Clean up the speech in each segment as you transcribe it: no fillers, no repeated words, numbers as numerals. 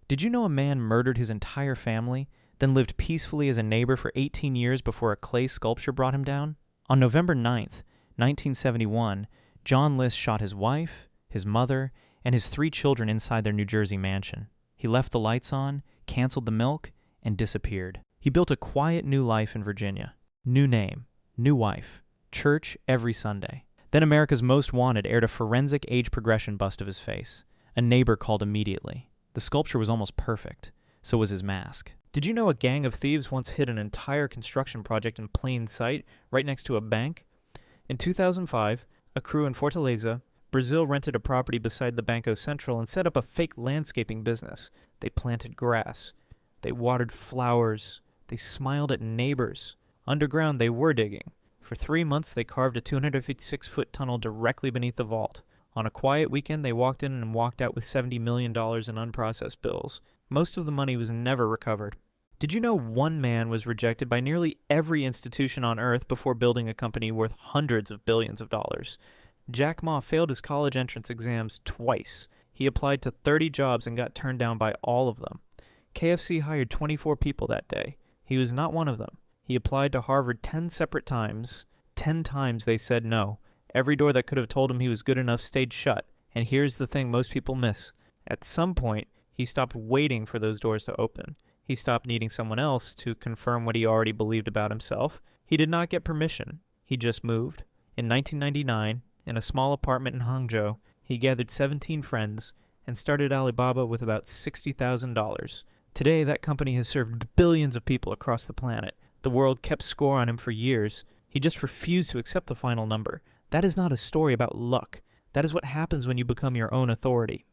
Did you know a man murdered his entire family, then lived peacefully as a neighbor for 18 years before a clay sculpture brought him down? On November 9th, 1971, John List shot his wife, his mother, and his 3 children inside their New Jersey mansion. He left the lights on, canceled the milk, and disappeared. He built a quiet new life in Virginia. New name, new wife, church every Sunday. Then America's Most Wanted aired a forensic age progression bust of his face. A neighbor called immediately. The sculpture was almost perfect. So was his mask. Did you know a gang of thieves once hid an entire construction project in plain sight right next to a bank? In 2005, a crew in Fortaleza, Brazil rented a property beside the Banco Central and set up a fake landscaping business. They planted grass. They watered flowers. They smiled at neighbors. Underground, they were digging. For 3 months, they carved a 256-foot tunnel directly beneath the vault. On a quiet weekend, they walked in and walked out with $70 million in unprocessed bills. Most of the money was never recovered. Did you know one man was rejected by nearly every institution on Earth before building a company worth hundreds of billions of dollars? Jack Ma failed his college entrance exams twice. He applied to 30 jobs and got turned down by all of them. KFC hired 24 people that day. He was not one of them. He applied to Harvard 10 separate times. 10 times they said no. Every door that could have told him he was good enough stayed shut. And here's the thing most people miss. At some point, he stopped waiting for those doors to open. He stopped needing someone else to confirm what he already believed about himself. He did not get permission. He just moved. In 1999, in a small apartment in Hangzhou, he gathered 17 friends and started Alibaba with about $60,000. Today, that company has served billions of people across the planet. The world kept score on him for years. He just refused to accept the final number. That is not a story about luck. That is what happens when you become your own authority.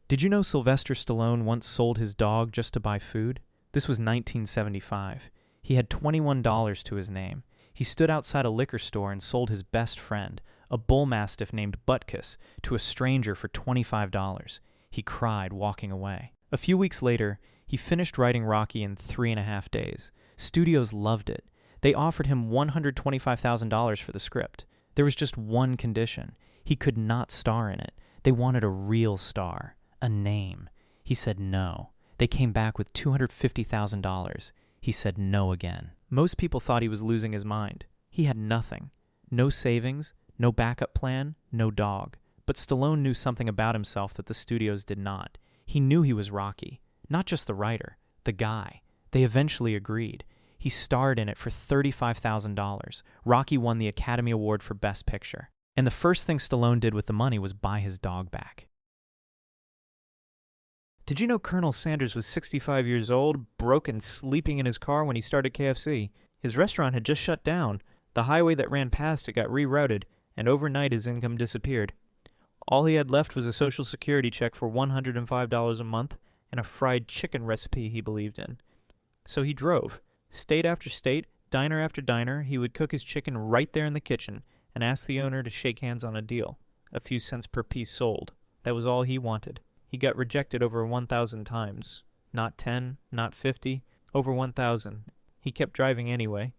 Did you know Sylvester Stallone once sold his dog just to buy food? This was 1975. He had $21 to his name. He stood outside a liquor store and sold his best friend, a bull mastiff named Butkus, to a stranger for $25. He cried walking away. A few weeks later, he finished writing Rocky in 3.5 days. Studios loved it. They offered him $125,000 for the script. There was just one condition. He could not star in it. They wanted a real star, a name. He said no. They came back with $250,000. He said no again. Most people thought he was losing his mind. He had nothing. No savings, no backup plan, no dog. But Stallone knew something about himself that the studios did not. He knew he was Rocky. Not just the writer, the guy. They eventually agreed. He starred in it for $35,000. Rocky won the Academy Award for Best Picture. And the first thing Stallone did with the money was buy his dog back. Did you know Colonel Sanders was 65 years old, broke and sleeping in his car when he started KFC? His restaurant had just shut down. The highway that ran past it got rerouted, and overnight his income disappeared. All he had left was a Social Security check for $105 a month and a fried chicken recipe he believed in. So he drove. State after state, diner after diner, he would cook his chicken right there in the kitchen and ask the owner to shake hands on a deal. A few cents per piece sold. That was all he wanted. He got rejected over 1,000 times. Not 10, not 50, over 1,000. He kept driving anyway.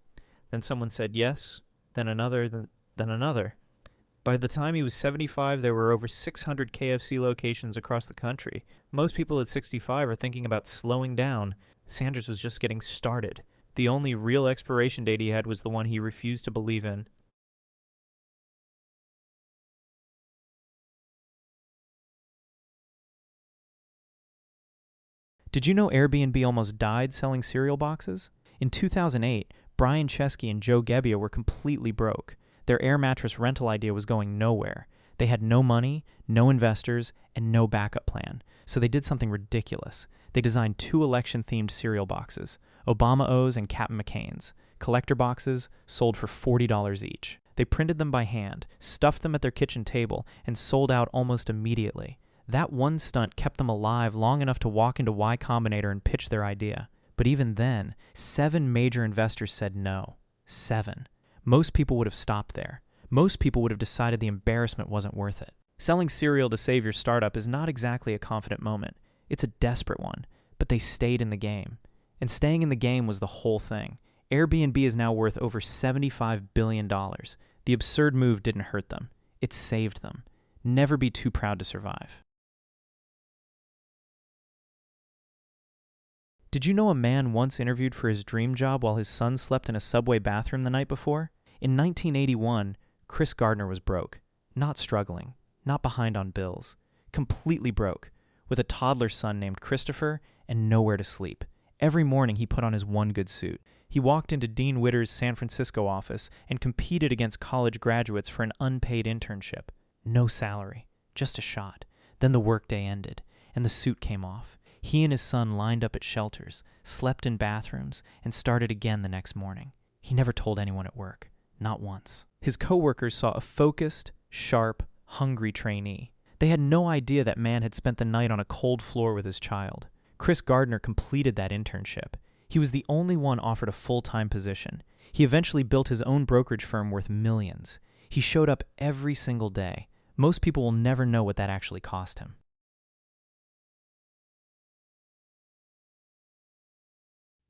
Then someone said yes, then another, then another. By the time he was 75, there were over 600 KFC locations across the country. Most people at 65 are thinking about slowing down. Sanders was just getting started. The only real expiration date he had was the one he refused to believe in. Did you know Airbnb almost died selling cereal boxes? In 2008, Brian Chesky and Joe Gebbia were completely broke. Their air mattress rental idea was going nowhere. They had no money, no investors, and no backup plan. So they did something ridiculous. They designed 2 election-themed cereal boxes, Obama O's and Captain McCain's. Collector boxes sold for $40 each. They printed them by hand, stuffed them at their kitchen table, and sold out almost immediately. That one stunt kept them alive long enough to walk into Y Combinator and pitch their idea. But even then, 7 major investors said no. 7. Most people would have stopped there. Most people would have decided the embarrassment wasn't worth it. Selling cereal to save your startup is not exactly a confident moment. It's a desperate one, but they stayed in the game. And staying in the game was the whole thing. Airbnb is now worth over $75 billion. The absurd move didn't hurt them. It saved them. Never be too proud to survive. Did you know a man once interviewed for his dream job while his son slept in a subway bathroom the night before? In 1981, Chris Gardner was broke. Not struggling. Not behind on bills. Completely broke. With a toddler son named Christopher and nowhere to sleep. Every morning he put on his one good suit. He walked into Dean Witter's San Francisco office and competed against college graduates for an unpaid internship. No salary. Just a shot. Then the workday ended, and the suit came off. He and his son lined up at shelters, slept in bathrooms, and started again the next morning. He never told anyone at work. Not once. His coworkers saw a focused, sharp, hungry trainee. They had no idea that man had spent the night on a cold floor with his child. Chris Gardner completed that internship. He was the only one offered a full-time position. He eventually built his own brokerage firm worth millions. He showed up every single day. Most people will never know what that actually cost him.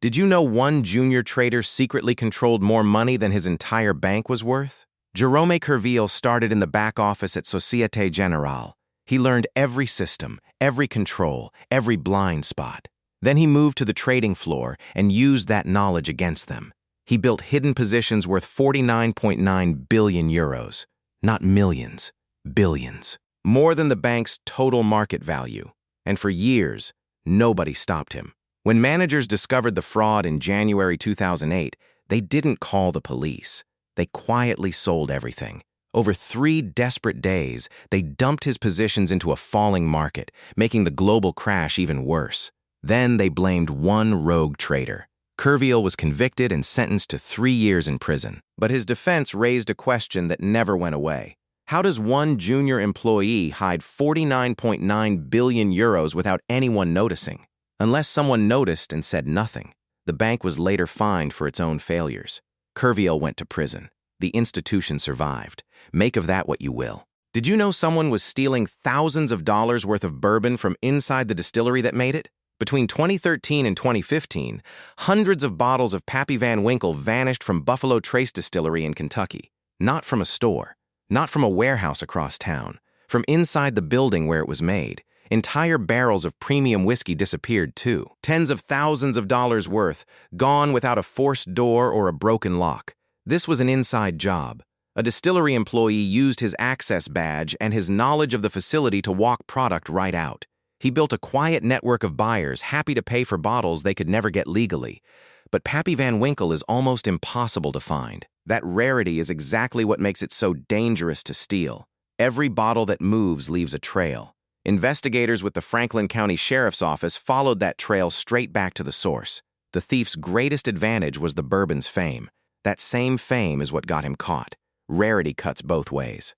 Did you know one junior trader secretly controlled more money than his entire bank was worth? Jerome Kerviel started in the back office at Societe Generale. He learned every system, every control, every blind spot. Then he moved to the trading floor and used that knowledge against them. He built hidden positions worth 49.9 billion euros. Not millions, billions. More than the bank's total market value. And for years, nobody stopped him. When managers discovered the fraud in January 2008, they didn't call the police. They quietly sold everything. Over 3 desperate days, they dumped his positions into a falling market, making the global crash even worse. Then they blamed one rogue trader. Kerviel was convicted and sentenced to 3 years in prison. But his defense raised a question that never went away. How does one junior employee hide 49.9 billion euros without anyone noticing? Unless someone noticed and said nothing. The bank was later fined for its own failures. Kerviel went to prison. The institution survived. Make of that what you will. Did you know someone was stealing thousands of dollars worth of bourbon from inside the distillery that made it? Between 2013 and 2015, hundreds of bottles of Pappy Van Winkle vanished from Buffalo Trace Distillery in Kentucky. Not from a store. Not from a warehouse across town. From inside the building where it was made. Entire barrels of premium whiskey disappeared too. Tens of thousands of dollars worth, gone without a forced door or a broken lock. This was an inside job. A distillery employee used his access badge and his knowledge of the facility to walk product right out. He built a quiet network of buyers happy to pay for bottles they could never get legally. But Pappy Van Winkle is almost impossible to find. That rarity is exactly what makes it so dangerous to steal. Every bottle that moves leaves a trail. Investigators with the Franklin County Sheriff's Office followed that trail straight back to the source. The thief's greatest advantage was the bourbon's fame. That same fame is what got him caught. Rarity cuts both ways.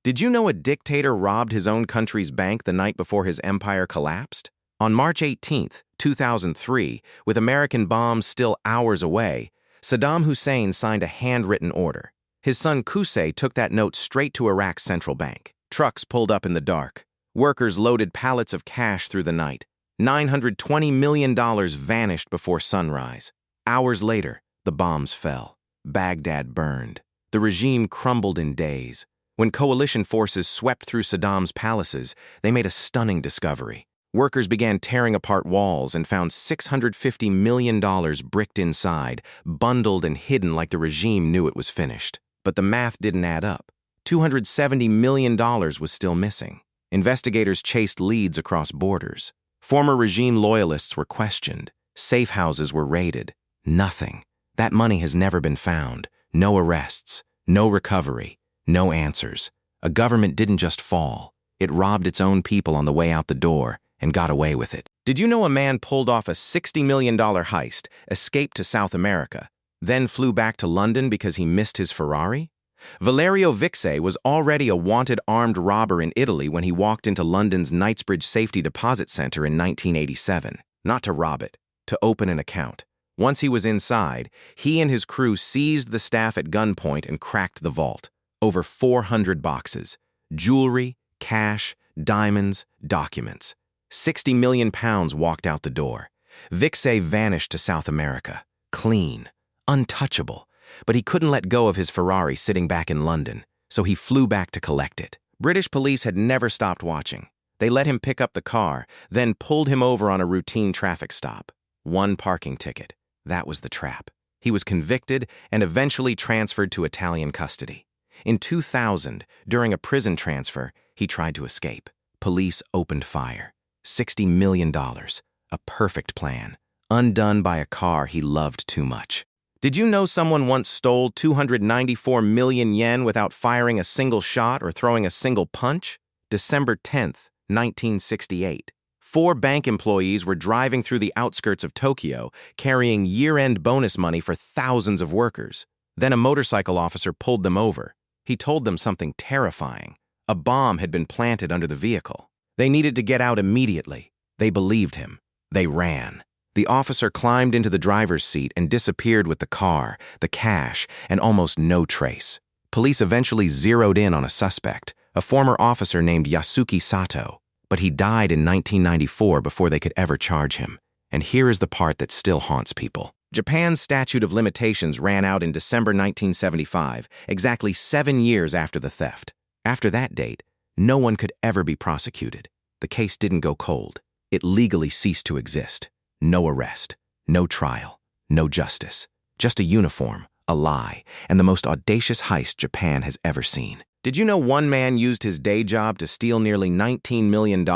Did you know a dictator robbed his own country's bank the night before his empire collapsed? On March 18, 2003, with American bombs still hours away, Saddam Hussein signed a handwritten order. His son Qusay took that note straight to Iraq's central bank. Trucks pulled up in the dark. Workers loaded pallets of cash through the night. $920 million vanished before sunrise. Hours later, the bombs fell. Baghdad burned. The regime crumbled in days. When coalition forces swept through Saddam's palaces, they made a stunning discovery. Workers began tearing apart walls and found $650 million bricked inside, bundled and hidden like the regime knew it was finished. But the math didn't add up. $270 million was still missing. Investigators chased leads across borders. Former regime loyalists were questioned. Safe houses were raided. Nothing. That money has never been found. No arrests. No recovery. No answers. A government didn't just fall. It robbed its own people on the way out the door and got away with it. Did you know a man pulled off a $60 million heist, escaped to South America, then flew back to London because he missed his Ferrari? Valerio Vixay was already a wanted armed robber in Italy when he walked into London's Knightsbridge Safety Deposit Center in 1987. Not to rob it, to open an account. Once he was inside, he and his crew seized the staff at gunpoint and cracked the vault. Over 400 boxes. Jewelry, cash, diamonds, documents. 60 million pounds walked out the door. Vixay vanished to South America. Clean. Untouchable. But he couldn't let go of his Ferrari sitting back in London. so he flew back to collect it. British police had never stopped watching. They let him pick up the car, then pulled him over on a routine traffic stop. One parking ticket. That was the trap. He was convicted and eventually transferred to Italian custody. In 2000, during a prison transfer, he tried to escape. Police opened fire. $60 million. A perfect plan. Undone by a car he loved too much. Did you know someone once stole 294 million yen without firing a single shot or throwing a single punch? December 10th, 1968. 4 bank employees were driving through the outskirts of Tokyo, carrying year-end bonus money for thousands of workers. Then a motorcycle officer pulled them over. He told them something terrifying. A bomb had been planted under the vehicle. They needed to get out immediately. They believed him. They ran. The officer climbed into the driver's seat and disappeared with the car, the cash, and almost no trace. Police eventually zeroed in on a suspect, a former officer named Yasuki Sato, but he died in 1994 before they could ever charge him. And here is the part that still haunts people. Japan's statute of limitations ran out in December 1975, exactly 7 years after the theft. After that date, no one could ever be prosecuted. The case didn't go cold. It legally ceased to exist. No arrest, no trial, no justice. Just a uniform, a lie, and the most audacious heist Japan has ever seen. Did you know one man used his day job to steal nearly $19 million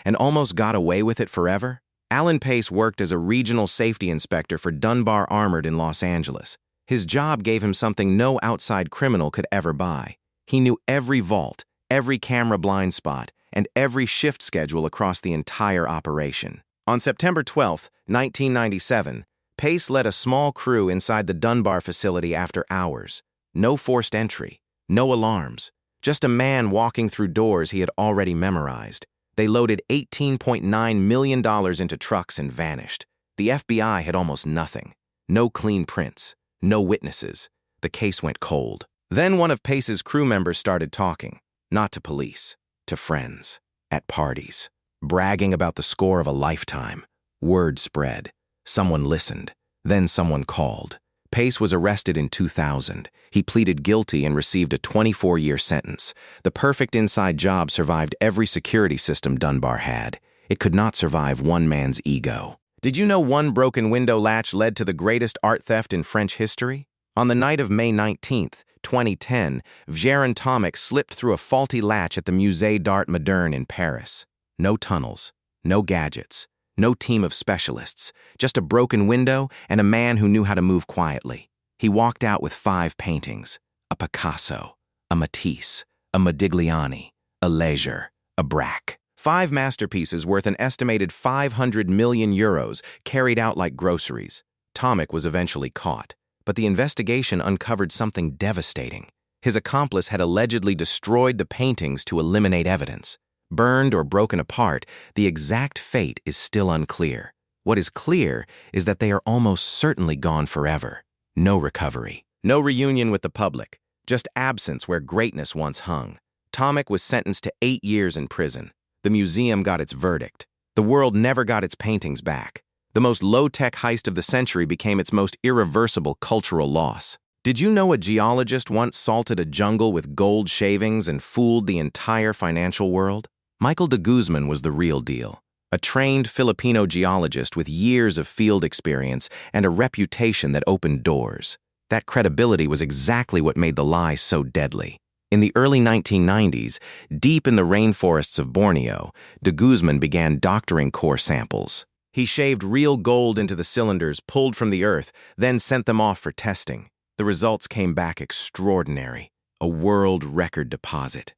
and almost got away with it forever? Alan Pace worked as a regional safety inspector for Dunbar Armored in Los Angeles. His job gave him something no outside criminal could ever buy. He knew every vault, every camera blind spot, and every shift schedule across the entire operation. On September 12, 1997, Pace led a small crew inside the Dunbar facility after hours. No forced entry, no alarms, just a man walking through doors he had already memorized. They loaded $18.9 million into trucks and vanished. The FBI had almost nothing. No clean prints, no witnesses. The case went cold. Then one of Pace's crew members started talking, not to police, to friends, at parties. Bragging about the score of a lifetime. Word spread. Someone listened. Then someone called. Pace was arrested in 2000. He pleaded guilty and received a 24-year sentence. The perfect inside job survived every security system Dunbar had. It could not survive one man's ego. Did you know one broken window latch led to the greatest art theft in French history? On the night of May 19th, 2010, Vjeran Tomic slipped through a faulty latch at the Musée d'Art Moderne in Paris. No tunnels, no gadgets, no team of specialists, just a broken window and a man who knew how to move quietly. He walked out with 5 paintings, a Picasso, a Matisse, a Modigliani, a Leger, a Braque. 5 masterpieces worth an estimated 500 million euros carried out like groceries. Tomic was eventually caught, but the investigation uncovered something devastating. His accomplice had allegedly destroyed the paintings to eliminate evidence. Burned or broken apart, the exact fate is still unclear. What is clear is that they are almost certainly gone forever. No recovery. No reunion with the public. Just absence where greatness once hung. Tomic was sentenced to 8 years in prison. The museum got its verdict. The world never got its paintings back. The most low-tech heist of the century became its most irreversible cultural loss. Did you know a geologist once salted a jungle with gold shavings and fooled the entire financial world? Michael de Guzman was the real deal, a trained Filipino geologist with years of field experience and a reputation that opened doors. That credibility was exactly what made the lie so deadly. In the early 1990s, deep in the rainforests of Borneo, de Guzman began doctoring core samples. He shaved real gold into the cylinders pulled from the earth, then sent them off for testing. The results came back extraordinary. A world record deposit.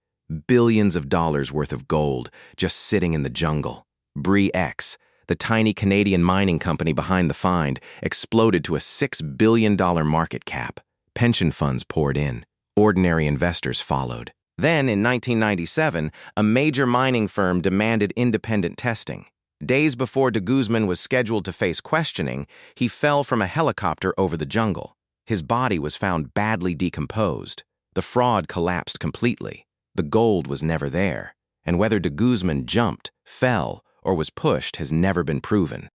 Billions of dollars worth of gold just sitting in the jungle. Bre-X, the tiny Canadian mining company behind the find, exploded to a $6 billion market cap. Pension funds poured in. Ordinary investors followed. Then, in 1997, a major mining firm demanded independent testing. Days before de Guzman was scheduled to face questioning, he fell from a helicopter over the jungle. His body was found badly decomposed. The fraud collapsed completely. The gold was never there, and whether de Guzman jumped, fell, or was pushed has never been proven.